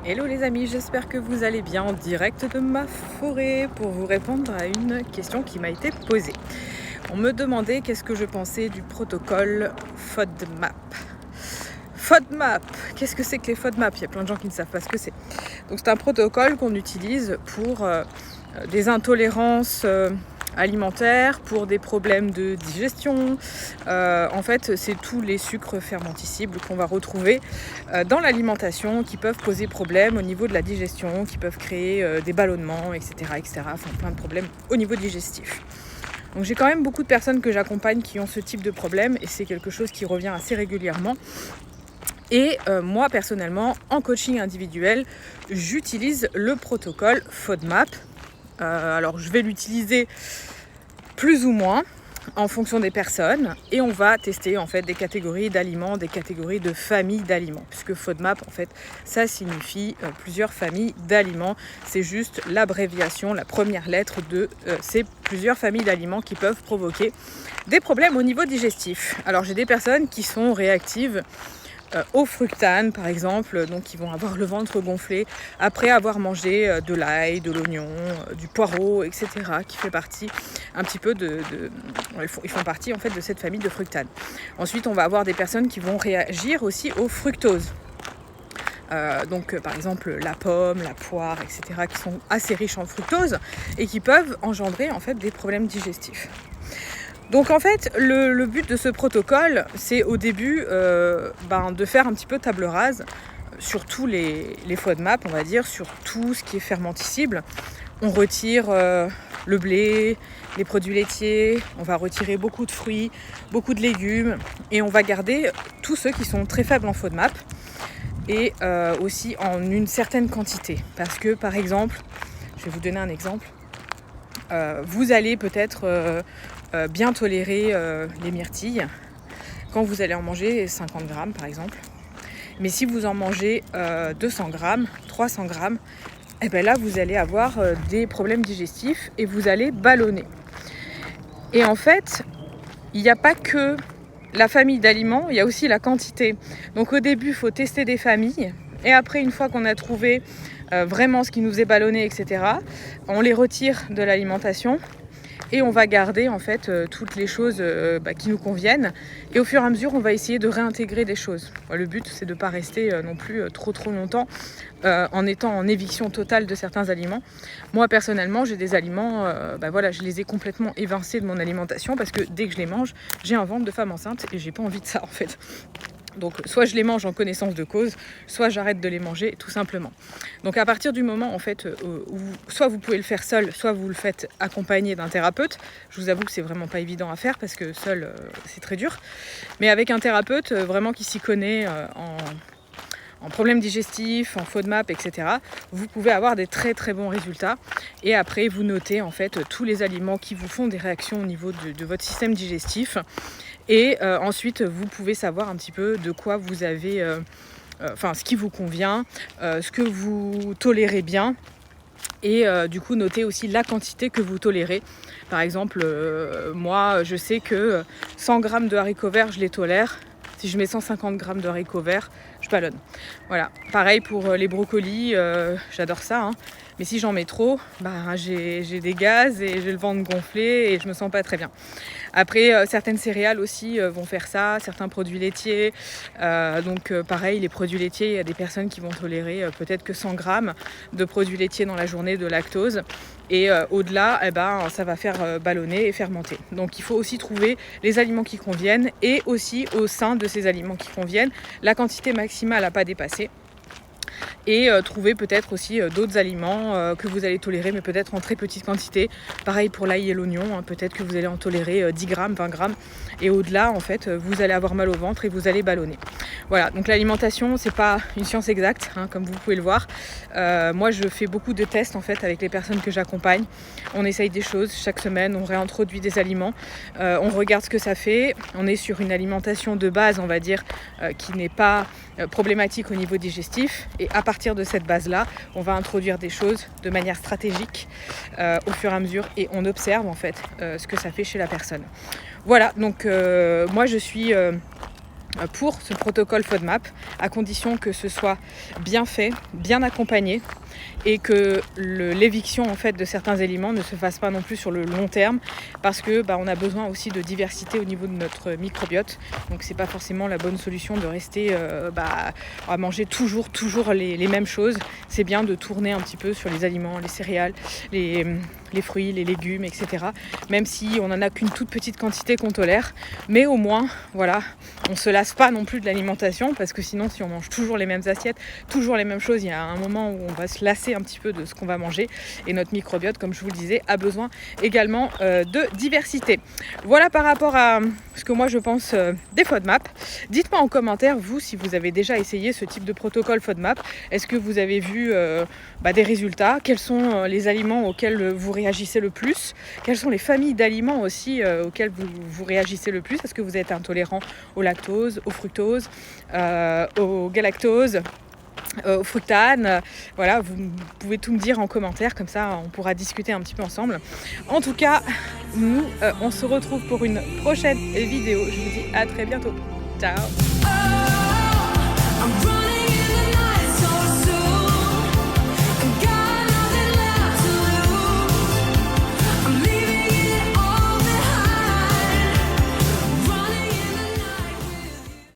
Hello les amis, j'espère que vous allez bien en direct de ma forêt pour vous répondre à une question qui m'a été posée. On me demandait qu'est-ce que je pensais du protocole FODMAP. FODMAP, qu'est-ce que c'est que les FODMAP? Il y a plein de gens qui ne savent pas ce que c'est. Donc c'est un protocole qu'on utilise pour des intolérances alimentaires, pour des problèmes de digestion. En fait, c'est tous les sucres fermentescibles qu'on va retrouver dans l'alimentation qui peuvent poser problème au niveau de la digestion, qui peuvent créer des ballonnements, etc., etc. Enfin, plein de problèmes au niveau digestif. Donc j'ai quand même beaucoup de personnes que j'accompagne qui ont ce type de problème et c'est quelque chose qui revient assez régulièrement. Et moi personnellement, en coaching individuel, j'utilise le protocole FODMAP. Alors je vais l'utiliser plus ou moins en fonction des personnes et on va tester en fait des catégories d'aliments, des catégories de familles d'aliments, puisque FODMAP en fait ça signifie plusieurs familles d'aliments. C'est juste l'abréviation, la première lettre de ces plusieurs familles d'aliments qui peuvent provoquer des problèmes au niveau digestif. Alors j'ai des personnes qui sont réactives au fructane par exemple, donc qui vont avoir le ventre gonflé après avoir mangé de l'ail, de l'oignon, du poireau, etc., qui fait partie un petit peu ils font partie en fait de cette famille de fructane. Ensuite on va avoir des personnes qui vont réagir aussi au fructose. Donc par exemple la pomme, la poire, etc., qui sont assez riches en fructose et qui peuvent engendrer en fait des problèmes digestifs. Donc en fait, le but de ce protocole, c'est au début de faire un petit peu table rase sur tous les FODMAP, on va dire, sur tout ce qui est fermentescible. On retire le blé, les produits laitiers, on va retirer beaucoup de fruits, beaucoup de légumes, et on va garder tous ceux qui sont très faibles en FODMAP, et aussi en une certaine quantité. Parce que par exemple, je vais vous donner un exemple, vous allez peut-être bien tolérer les myrtilles quand vous allez en manger 50 grammes par exemple. Mais si vous en mangez 200 grammes, 300 grammes, et bien là vous allez avoir des problèmes digestifs et vous allez ballonner. Et en fait, il n'y a pas que la famille d'aliments, il y a aussi la quantité. Donc au début, il faut tester des familles. Et après, une fois qu'on a trouvé vraiment ce qui nous est ballonné, etc., on les retire de l'alimentation. Et on va garder en fait toutes les choses qui nous conviennent. Et au fur et à mesure, on va essayer de réintégrer des choses. Le but, c'est de ne pas rester non plus trop longtemps en étant en éviction totale de certains aliments. Moi, personnellement, j'ai des aliments, je les ai complètement évincés de mon alimentation parce que dès que je les mange, j'ai un ventre de femme enceinte et j'ai pas envie de ça en fait. Donc soit je les mange en connaissance de cause, soit j'arrête de les manger tout simplement. Donc à partir du moment en fait où soit vous pouvez le faire seul, soit vous le faites accompagné d'un thérapeute. Je vous avoue que c'est vraiment pas évident à faire parce que seul c'est très dur. Mais avec un thérapeute vraiment qui s'y connaît en problèmes digestifs, en FODMAP, etc., vous pouvez avoir des très bons résultats. Et après, vous notez en fait tous les aliments qui vous font des réactions au niveau de votre système digestif. Et ensuite, vous pouvez savoir un petit peu de quoi vous avez, ce qui vous convient, ce que vous tolérez bien. Et du coup, notez aussi la quantité que vous tolérez. Par exemple, moi, je sais que 100 grammes de haricots verts, je les tolère. Si je mets 150 grammes de haricots verts, je ballonne. Voilà. Pareil pour les brocolis, j'adore ça. Hein. Mais si j'en mets trop, j'ai des gaz et j'ai le ventre gonflé et je me sens pas très bien. Après, certaines céréales aussi vont faire ça, certains produits laitiers. Pareil, les produits laitiers, il y a des personnes qui vont tolérer peut-être que 100 grammes de produits laitiers dans la journée de lactose. Et au-delà, ça va faire ballonner et fermenter. Donc il faut aussi trouver les aliments qui conviennent et aussi au sein de ces aliments qui conviennent, la quantité maximale à pas dépasser. Et trouver peut-être aussi d'autres aliments que vous allez tolérer, mais peut-être en très petite quantité. Pareil pour l'ail et l'oignon, hein, peut-être que vous allez en tolérer 10 grammes, 20 grammes. Et au-delà, en fait, vous allez avoir mal au ventre et vous allez ballonner. Voilà, donc l'alimentation, c'est pas une science exacte, hein, comme vous pouvez le voir. Moi, je fais beaucoup de tests, en fait, avec les personnes que j'accompagne. On essaye des choses chaque semaine, on réintroduit des aliments. On regarde ce que ça fait. On est sur une alimentation de base, on va dire, qui n'est pas problématique au niveau digestif. Et à partir de cette base-là, on va introduire des choses de manière stratégique au fur et à mesure et on observe en fait ce que ça fait chez la personne. Voilà, donc moi je suis pour ce protocole FODMAP, à condition que ce soit bien fait, bien accompagné et que l'éviction en fait de certains aliments ne se fasse pas non plus sur le long terme, parce que on a besoin aussi de diversité au niveau de notre microbiote. Donc c'est pas forcément la bonne solution de rester à manger toujours les mêmes choses. C'est bien de tourner un petit peu sur les aliments, les céréales, les fruits, les légumes, etc. Même si on n'en a qu'une toute petite quantité qu'on tolère, mais au moins voilà, on se lasse pas non plus de l'alimentation, parce que sinon si on mange toujours les mêmes assiettes, toujours les mêmes choses, il y a un moment où on va se lasser un petit peu de ce qu'on va manger, et notre microbiote, comme je vous le disais, a besoin également de diversité. Voilà par rapport à ce que moi je pense des FODMAP. Dites-moi en commentaire, vous, si vous avez déjà essayé ce type de protocole FODMAP. Est-ce que vous avez vu des résultats? Quels sont les aliments auxquels vous réagissez le plus? Quelles sont les familles d'aliments aussi auxquels vous réagissez le plus? Est-ce que vous êtes intolérant au lactose, au fructose, au galactose, au fructane? Voilà, vous pouvez tout me dire en commentaire, comme ça on pourra discuter un petit peu ensemble. En tout cas, nous on se retrouve pour une prochaine vidéo. Je vous dis à très bientôt. Ciao.